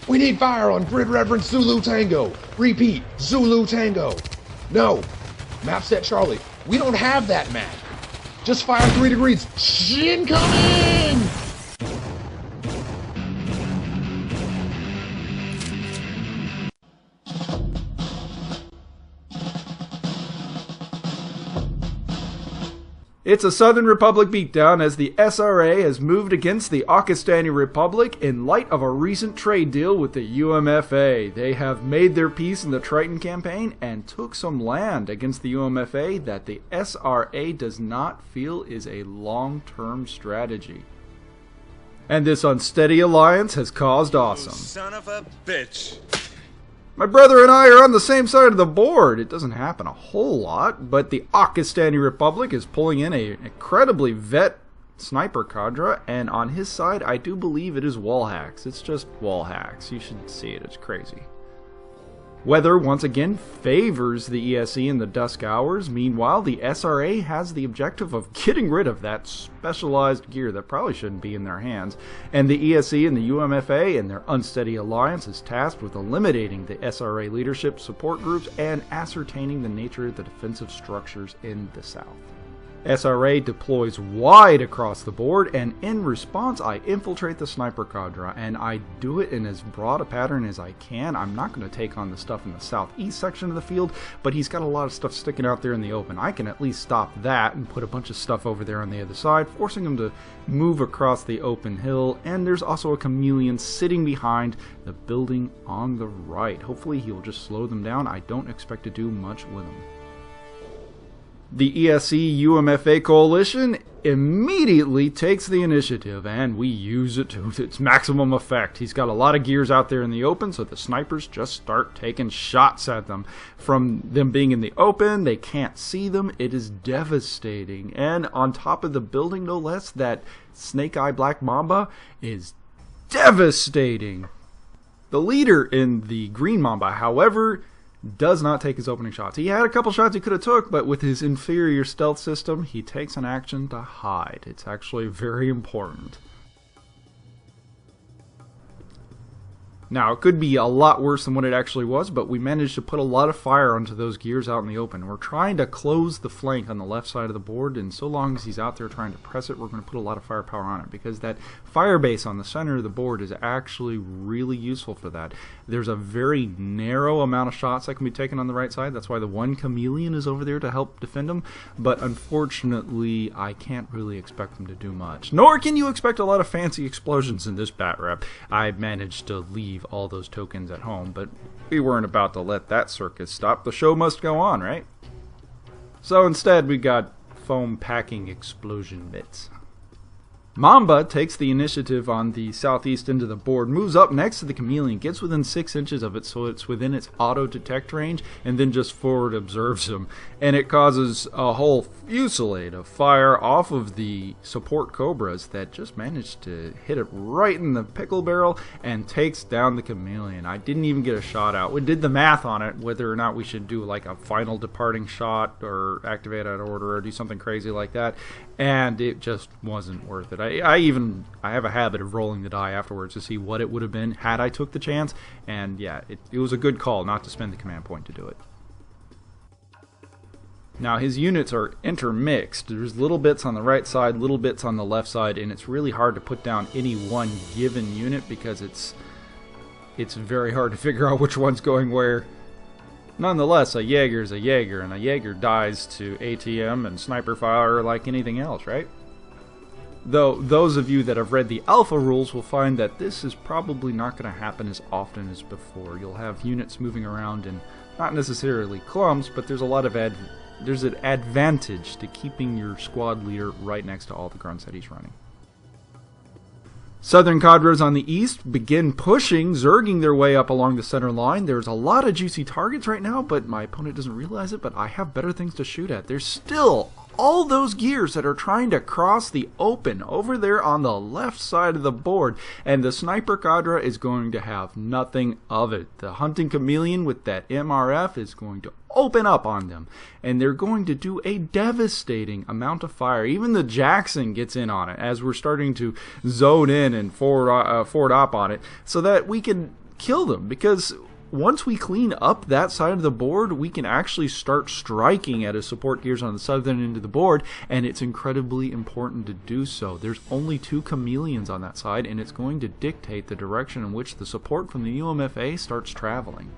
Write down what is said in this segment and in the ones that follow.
We need fire on Grid Reverend Zulu Tango. Repeat, Zulu Tango. No. Map set Charlie. We don't have that map. Just fire 3 degrees. Incoming! It's a Southern Republic beatdown as the SRA has moved against the Pakistani Republic in light of a recent trade deal with the UMFA. They have made their peace in the Triton campaign and took some land against the UMFA that the SRA does not feel is a long-term strategy. And this unsteady alliance has caused awesome. Son of a bitch. My brother and I are on the same side of the board. It doesn't happen a whole lot, but the Pakistani Republic is pulling in an incredibly vet sniper cadre, and on his side, I do believe it is wall hacks. It's just wall hacks. You should see it. It's crazy. Weather once again favors the ESE in the dusk hours. Meanwhile, the SRA has the objective of getting rid of that specialized gear that probably shouldn't be in their hands. And the ESE and the UMFA and their unsteady alliance is tasked with eliminating the SRA leadership support groups and ascertaining the nature of the defensive structures in the south. SRA deploys wide across the board, and in response I infiltrate the sniper cadre, and I do it in as broad a pattern as I can. I'm not going to take on the stuff in the southeast section of the field, but he's got a lot of stuff sticking out there in the open. I can at least stop that and put a bunch of stuff over there on the other side, forcing him to move across the open hill, and there's also a Chameleon sitting behind the building on the right. Hopefully he'll just slow them down. I don't expect to do much with him. The ESE-UMFA coalition immediately takes the initiative, and we use it to its maximum effect. He's got a lot of gears out there in the open, so the snipers just start taking shots at them. From them being in the open, they can't see them. It is devastating. And on top of the building, no less, that Snake Eye Black Mamba is devastating. The leader in the Green Mamba, however, does not take his opening shots. He had a couple shots he could have took, but with his inferior stealth system, he takes an action to hide. It's actually very important. Now, it could be a lot worse than what it actually was, but we managed to put a lot of fire onto those gears out in the open. We're trying to close the flank on the left side of the board, and so long as he's out there trying to press it, we're going to put a lot of firepower on it, because that fire base on the center of the board is actually really useful for that. There's a very narrow amount of shots that can be taken on the right side. That's why the one Chameleon is over there to help defend him, but unfortunately, I can't really expect him to do much. Nor can you expect a lot of fancy explosions in this Batrep. I managed to leave all those tokens at home, but we weren't about to let that circus stop. The show must go on, right? So instead we got foam packing explosion bits. Mamba takes the initiative on the southeast end of the board, moves up next to the Chameleon, gets within 6 inches of it so it's within its auto-detect range, and then just forward observes him. And it causes a whole fusillade of fire off of the support Cobras that just managed to hit it right in the pickle barrel and takes down the Chameleon. I didn't even get a shot out. We did the math on it, whether or not we should do like a final departing shot or activate out of order or do something crazy like that, and it just wasn't worth it. I have a habit of rolling the die afterwards to see what it would have been had I took the chance, and yeah, it was a good call not to spend the command point to do it. Now his units are intermixed. There's little bits on the right side, little bits on the left side, and it's really hard to put down any one given unit because it's very hard to figure out which one's going where. Nonetheless, a Jaeger is a Jaeger, and a Jaeger dies to ATM and sniper fire like anything else, right? Though those of you that have read the alpha rules will find that this is probably not going to happen as often as before. You'll have units moving around in not necessarily clumps, but there's a lot of there's an advantage to keeping your squad leader right next to all the grunts that he's running. Southern cadres on the east begin pushing, zerging their way up along the center line. There's a lot of juicy targets right now, but my opponent doesn't realize it, but I have better things to shoot at. There's still all those gears that are trying to cross the open over there on the left side of the board, and the sniper cadre is going to have nothing of it. The hunting Chameleon with that MRF is going to open up on them, and they're going to do a devastating amount of fire. Even the Jackson gets in on it as we're starting to zone in and forward op on it, so that we can kill them, because once we clean up that side of the board, we can actually start striking at his support gears on the southern end of the board, and it's incredibly important to do so. There's only 2 Chameleons on that side, and it's going to dictate the direction in which the support from the UMFA starts traveling.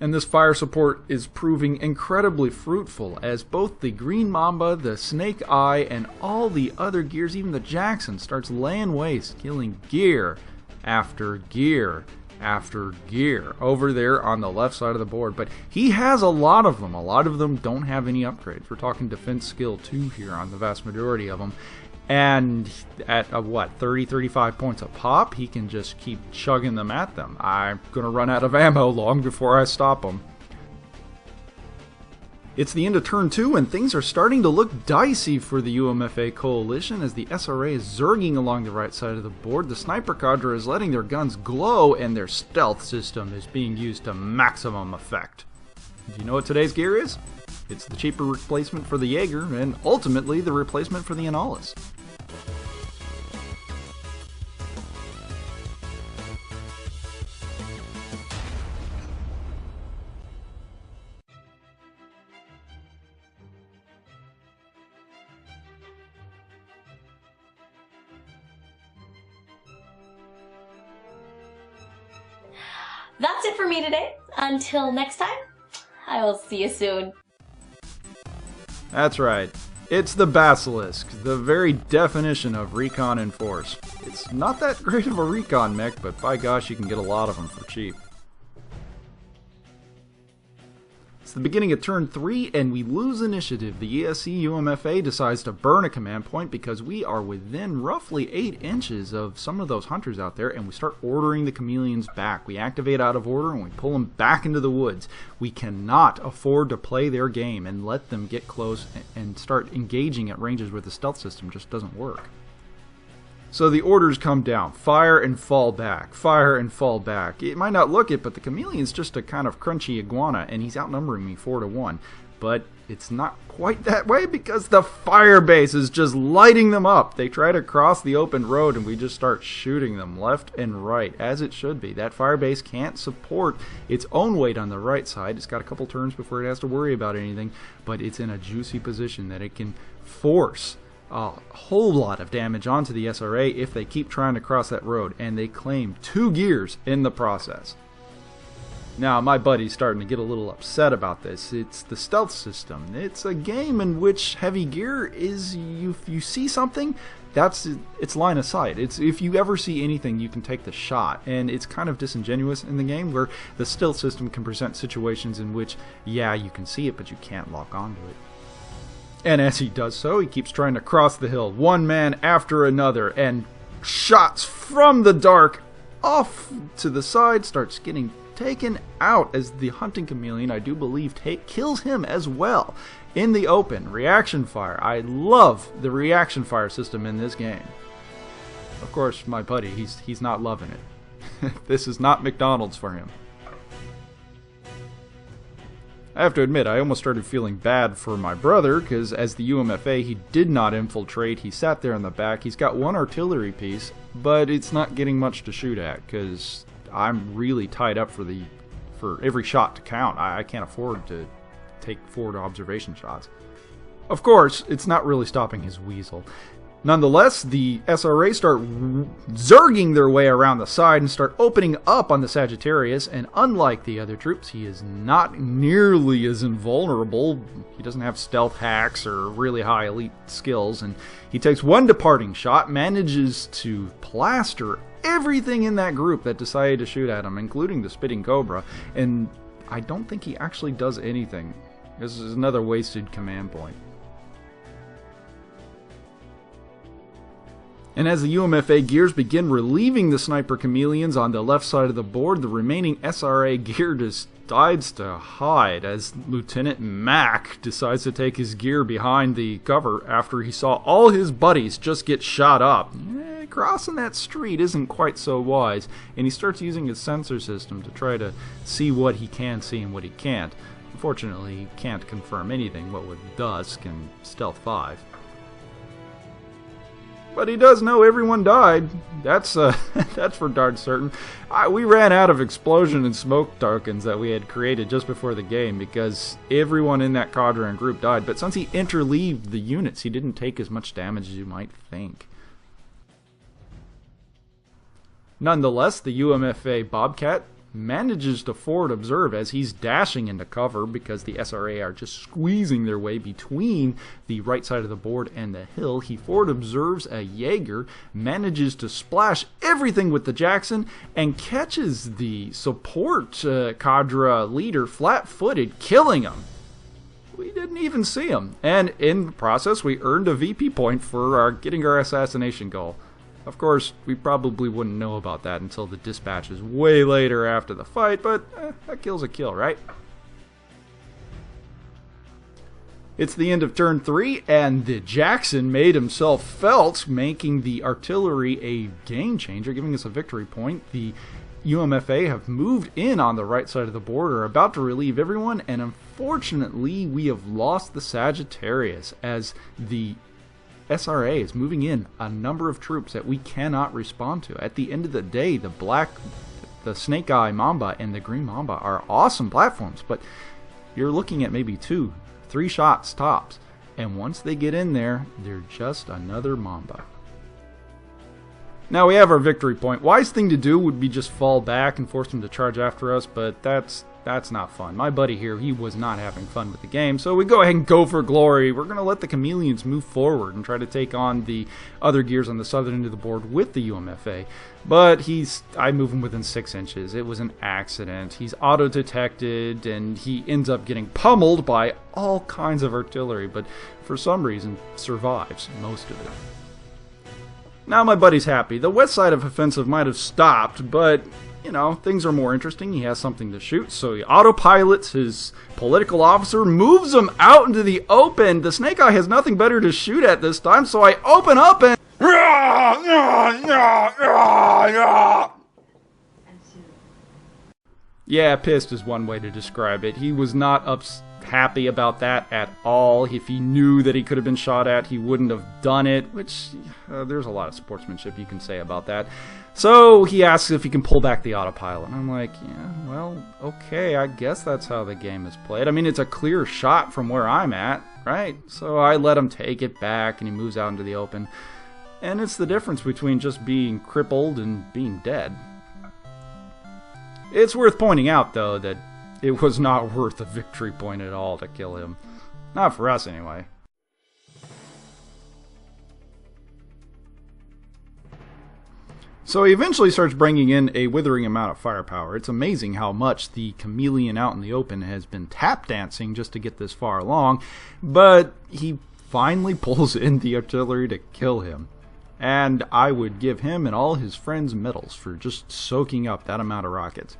And this fire support is proving incredibly fruitful, as both the Green Mamba, the Snake Eye, and all the other gears, even the Jackson, starts laying waste, killing gear after gear after gear over there on the left side of the board. But he has a lot of them. A lot of them don't have any upgrades. We're talking defense skill 2 here on the vast majority of them. And at, 30-35 points a pop, he can just keep chugging them at them. I'm going to run out of ammo long before I stop him. It's the end of turn 2, and things are starting to look dicey for the UMFA coalition as the SRA is zerging along the right side of the board. The sniper cadre is letting their guns glow, and their stealth system is being used to maximum effect. Do you know what today's gear is? It's the cheaper replacement for the Jaeger, and ultimately the replacement for the Analis. That's it for me today. Until next time, I will see you soon. That's right. It's the Basilisk, the very definition of recon in force. It's not that great of a recon mech, but by gosh, you can get a lot of them for cheap. It's the beginning of turn 3, and we lose initiative. The ESC UMFA decides to burn a command point because we are within roughly 8 inches of some of those hunters out there, and we start ordering the Chameleons back. We activate out of order, and we pull them back into the woods. We cannot afford to play their game and let them get close and start engaging at ranges where the stealth system just doesn't work. So the orders come down. Fire and fall back. Fire and fall back. It might not look it, but the Chameleon's just a kind of crunchy iguana, and he's outnumbering me 4-1. But it's not quite that way because the fire base is just lighting them up. They try to cross the open road, and we just start shooting them left and right, as it should be. That fire base can't support its own weight on the right side. It's got a couple turns before it has to worry about anything, but it's in a juicy position that it can force a whole lot of damage onto the SRA if they keep trying to cross that road, and they claim 2 gears in the process. Now, my buddy's starting to get a little upset about this. It's the stealth system. It's a game in which heavy gear is, if you see something, that's its line of sight. It's if you ever see anything, you can take the shot, and it's kind of disingenuous in the game where the stealth system can present situations in which, yeah, you can see it, but you can't lock onto it. And as he does so, he keeps trying to cross the hill, one man after another, and shots from the dark off to the side starts getting taken out as the hunting chameleon, I do believe, kills him as well in the open. Reaction fire. I love the reaction fire system in this game. Of course, my buddy, he's not loving it. This is not McDonald's for him. I have to admit, I almost started feeling bad for my brother, because as the UMFA, he did not infiltrate. He sat there in the back. He's got 1 artillery piece, but it's not getting much to shoot at, because I'm really tied up for every shot to count. I can't afford to take forward observation shots. Of course, it's not really stopping his weasel. Nonetheless, the SRA start zerging their way around the side and start opening up on the Sagittarius, and unlike the other troops, he is not nearly as invulnerable. He doesn't have stealth hacks or really high elite skills, and he takes 1 departing shot, manages to plaster everything in that group that decided to shoot at him, including the Spitting Cobra, and I don't think he actually does anything. This is another wasted command point. And as the UMFA gears begin relieving the sniper chameleons on the left side of the board, the remaining SRA gear decides to hide as Lieutenant Mac decides to take his gear behind the cover after he saw all his buddies just get shot up. Crossing that street isn't quite so wise, and he starts using his sensor system to try to see what he can see and what he can't. Unfortunately, he can't confirm anything, what with Dusk and Stealth 5. But he does know everyone died. That's that's for darn certain. We ran out of explosion and smoke tokens that we had created just before the game because everyone in that cadre and group died. But since he interleaved the units, he didn't take as much damage as you might think. Nonetheless, the UMFA Bobcat manages to forward observe as he's dashing into cover because the SRA are just squeezing their way between the right side of the board and the hill. He forward observes a Jaeger, manages to splash everything with the Jackson, and catches the support cadre leader flat-footed, killing him. We didn't even see him. And in the process, we earned a VP point for getting our assassination goal. Of course, we probably wouldn't know about that until the dispatch is way later after the fight, but a kill's a kill, right? It's the end of turn 3, and the Jackson made himself felt, making the artillery a game changer, giving us a victory point. The UMFA have moved in on the right side of the board, are about to relieve everyone, and unfortunately, we have lost the Sagittarius as the SRA is moving in a number of troops that we cannot respond to. At the end of the day, the Snake Eye Mamba and the Green Mamba are awesome platforms, but you're looking at maybe 2-3 shots tops. And once they get in there, they're just another Mamba. Now we have our victory point. Wise thing to do would be just fall back and force them to charge after us, but that's not fun. My buddy here, he was not having fun with the game, so we go ahead and go for glory. We're going to let the Chameleons move forward and try to take on the other gears on the southern end of the board with the UMFA. But I move him within 6 inches. It was an accident. He's auto-detected, and he ends up getting pummeled by all kinds of artillery, but for some reason survives most of it. Now my buddy's happy. The west side of offensive might have stopped, but you know, things are more interesting. He has something to shoot, so he autopilots his political officer, moves him out into the open. The Snake Eye has nothing better to shoot at this time, so I open up and... Yeah, pissed is one way to describe it. He was not happy about that at all. If he knew that he could have been shot at, he wouldn't have done it, which there's a lot of sportsmanship you can say about that. So he asks if he can pull back the autopilot. And I'm like, yeah, well, okay, I guess that's how the game is played. I mean, it's a clear shot from where I'm at, right? So I let him take it back, and he moves out into the open. And it's the difference between just being crippled and being dead. It's worth pointing out, though, that it was not worth a victory point at all to kill him. Not for us, anyway. So he eventually starts bringing in a withering amount of firepower. It's amazing how much the Chameleon out in the open has been tap dancing just to get this far along, but he finally pulls in the artillery to kill him. And I would give him and all his friends medals for just soaking up that amount of rockets.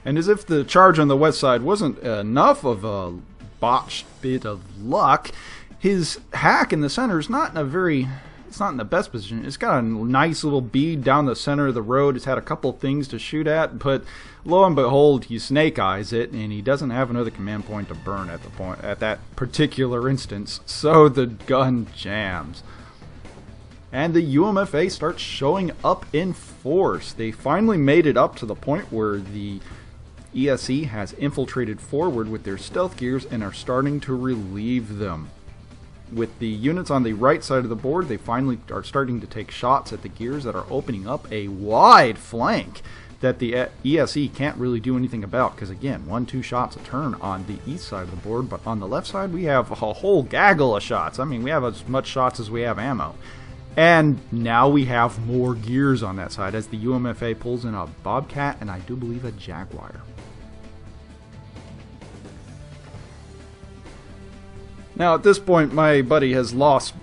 And as if the charge on the west side wasn't enough of a botched bit of luck, his hack in the center is not in a very... It's not in the best position. It's got a nice little bead down the center of the road. It's had a couple things to shoot at, but lo and behold, he snake eyes it, and he doesn't have another command point to burn at that particular instance. So the gun jams. And the UMFA starts showing up in force. They finally made it up to the point where the ESE has infiltrated forward with their stealth gears and are starting to relieve them. With the units on the right side of the board, they finally are starting to take shots at the gears that are opening up a wide flank that the ESE can't really do anything about, because again, 1-2 shots a turn on the east side of the board, but on the left side we have a whole gaggle of shots. I mean, we have as much shots as we have ammo. And now we have more gears on that side as the UMFA pulls in a Bobcat and I do believe a Jaguar. Now at this point my buddy has lost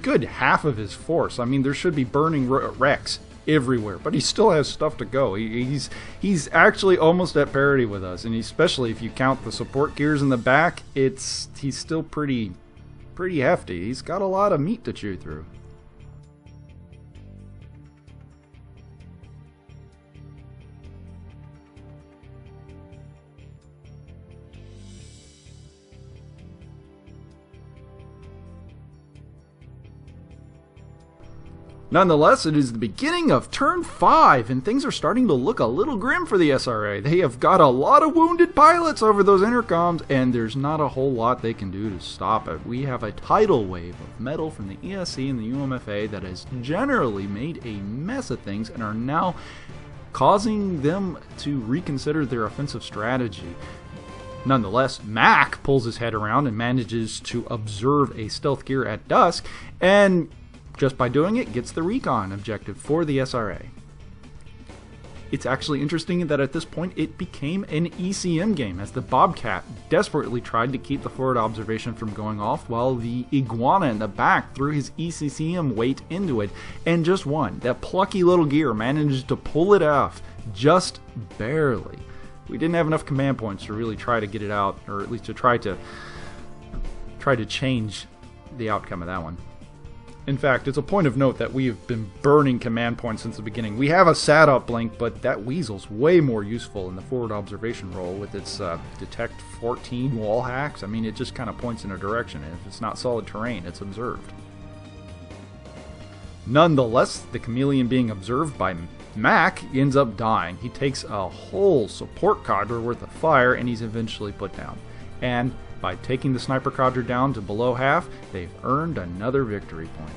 good half of his force. I mean, there should be burning wrecks everywhere, but he still has stuff to go. He's actually almost at parity with us, and especially if you count the support gears in the back, he's still pretty pretty hefty. He's got a lot of meat to chew through. Nonetheless, it is the beginning of turn 5, and things are starting to look a little grim for the SRA. They have got a lot of wounded pilots over those intercoms, and there's not a whole lot they can do to stop it. We have a tidal wave of metal from the ESC and the UMFA that has generally made a mess of things and are now causing them to reconsider their offensive strategy. Nonetheless, Mac pulls his head around and manages to observe a stealth gear at dusk, and just by doing it, gets the recon objective for the SRA. It's actually interesting that at this point it became an ECM game, as the Bobcat desperately tried to keep the forward observation from going off, while the Iguana in the back threw his ECCM weight into it, and just won. That plucky little gear managed to pull it off, just barely. We didn't have enough command points to really try to get it out, or at least to try to change the outcome of that one. In fact, it's a point of note that we have been burning command points since the beginning. We have a sat-up blink, but that Weasel's way more useful in the forward observation role with its detect 14 wall hacks. I mean, it just kind of points in a direction, and if it's not solid terrain, it's observed. Nonetheless, the Chameleon being observed by Mac ends up dying. He takes a whole support cadre worth of fire, and he's eventually put down. And by taking the sniper cadre down to below half, they've earned another victory point.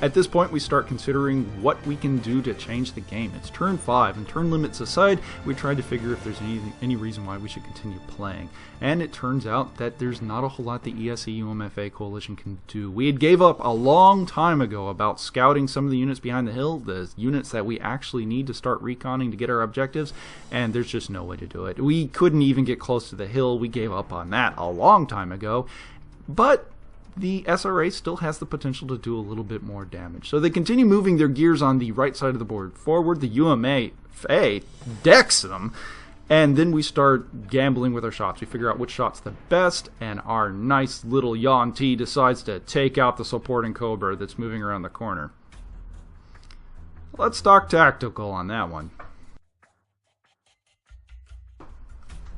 At this point, we start considering what we can do to change the game. It's turn 5, and turn limits aside, we tried to figure if there's any reason why we should continue playing. And it turns out that there's not a whole lot the ESE UMFA coalition can do. We had gave up a long time ago about scouting some of the units behind the hill, the units that we actually need to start reconning to get our objectives, and there's just no way to do it. We couldn't even get close to the hill. We gave up on that a long time ago, but the SRA still has the potential to do a little bit more damage. So they continue moving their gears on the right side of the board forward. The UMFA decks them, and then we start gambling with our shots. We figure out which shot's the best, and our nice little Yan T decides to take out the supporting Cobra that's moving around the corner. Let's talk tactical on that one.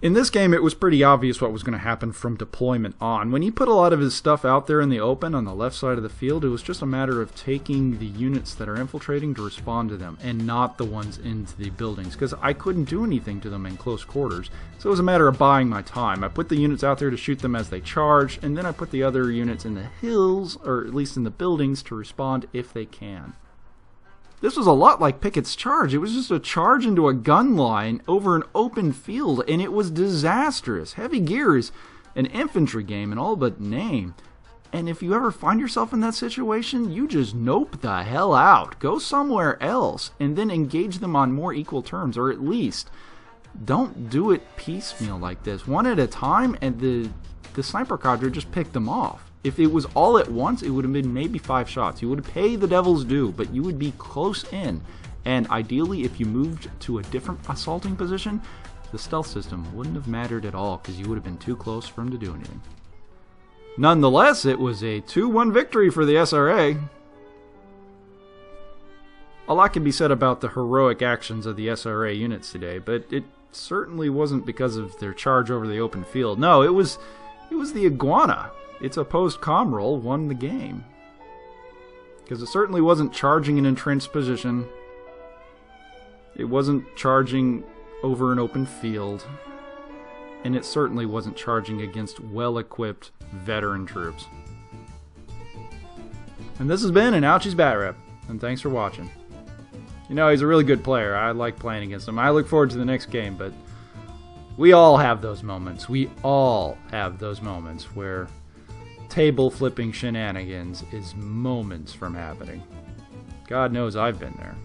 In this game, it was pretty obvious what was going to happen from deployment on. When he put a lot of his stuff out there in the open on the left side of the field, it was just a matter of taking the units that are infiltrating to respond to them, and not the ones into the buildings, because I couldn't do anything to them in close quarters. So it was a matter of buying my time. I put the units out there to shoot them as they charged, and then I put the other units in the hills, or at least in the buildings, to respond if they can. This was a lot like Pickett's charge. It was just a charge into a gun line over an open field, and it was disastrous. Heavy Gear is an infantry game in all but name. And if you ever find yourself in that situation, you just nope the hell out. Go somewhere else, and then engage them on more equal terms, or at least don't do it piecemeal like this. One at a time, and the sniper cadre just picked them off. If it was all at once, it would have been maybe 5 shots. You would pay the devil's due, but you would be close in. And ideally, if you moved to a different assaulting position, the stealth system wouldn't have mattered at all, because you would have been too close for him to do anything. Nonetheless, it was a 2-1 victory for the SRA. A lot can be said about the heroic actions of the SRA units today, but it certainly wasn't because of their charge over the open field. No, it was the Iguana. Its opposed comm roll won the game. Because it certainly wasn't charging an entrenched position. It wasn't charging over an open field. And it certainly wasn't charging against well-equipped veteran troops. And this has been an Ouchies Batrep, and thanks for watching. You know, he's a really good player. I like playing against him. I look forward to the next game, but we all have those moments. We all have those moments where table flipping shenanigans is moments from happening. God knows I've been there.